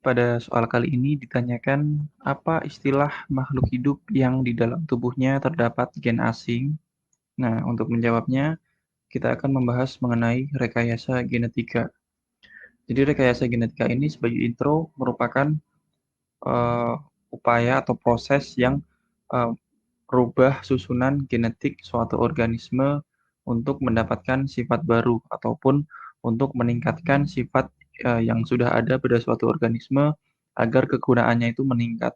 Pada soal kali ini ditanyakan, apa istilah makhluk hidup yang di dalam tubuhnya terdapat gen asing? Nah, untuk menjawabnya, kita akan membahas mengenai rekayasa genetika. Jadi rekayasa genetika ini sebagai intro merupakan eh, upaya atau proses yang eh, merubah susunan genetik suatu organisme untuk mendapatkan sifat baru ataupun untuk meningkatkan sifat yang sudah ada pada suatu organisme agar kegunaannya itu meningkat.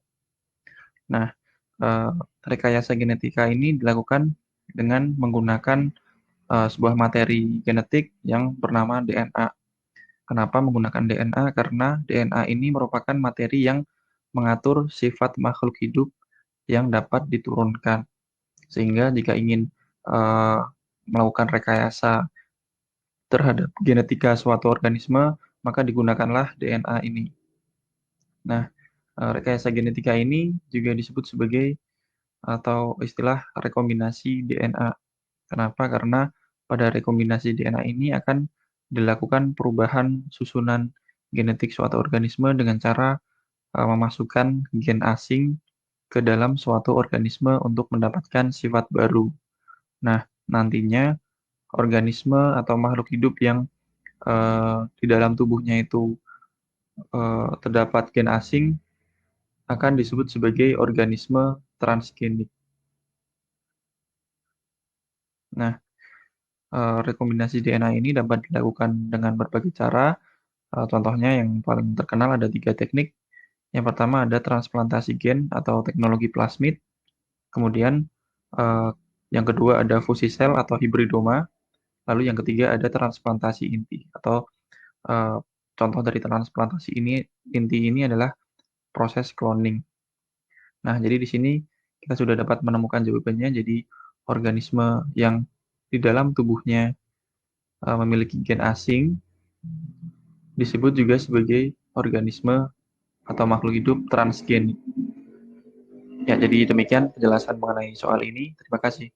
Nah, eh, rekayasa genetika ini dilakukan dengan menggunakan sebuah materi genetik yang bernama DNA. Kenapa menggunakan DNA? Karena DNA ini merupakan materi yang mengatur sifat makhluk hidup yang dapat diturunkan. Sehingga jika ingin eh, melakukan rekayasa terhadap genetika suatu organisme, maka digunakanlah DNA ini. Nah, rekayasa genetika ini juga disebut sebagai atau istilah rekombinasi DNA. Kenapa? Karena pada rekombinasi DNA ini akan dilakukan perubahan susunan genetik suatu organisme dengan cara memasukkan gen asing ke dalam suatu organisme untuk mendapatkan sifat baru. Nah, nantinya organisme atau makhluk hidup yang di dalam tubuhnya itu terdapat gen asing akan disebut sebagai organisme transgenik. Nah, rekombinasi DNA ini dapat dilakukan dengan berbagai cara. Contohnya yang paling terkenal ada 3 teknik. Yang pertama ada transplantasi gen atau teknologi plasmid. Kemudian eh, yang kedua ada fusi sel atau hibridoma. Lalu yang ketiga ada transplantasi inti atau eh, contoh dari transplantasi inti ini adalah proses cloning. Nah, jadi di sini kita sudah dapat menemukan jawabannya. Jadi organisme yang di dalam tubuhnya memiliki gen asing disebut juga sebagai organisme atau makhluk hidup transgenik. Ya, jadi demikian penjelasan mengenai soal ini. Terima kasih.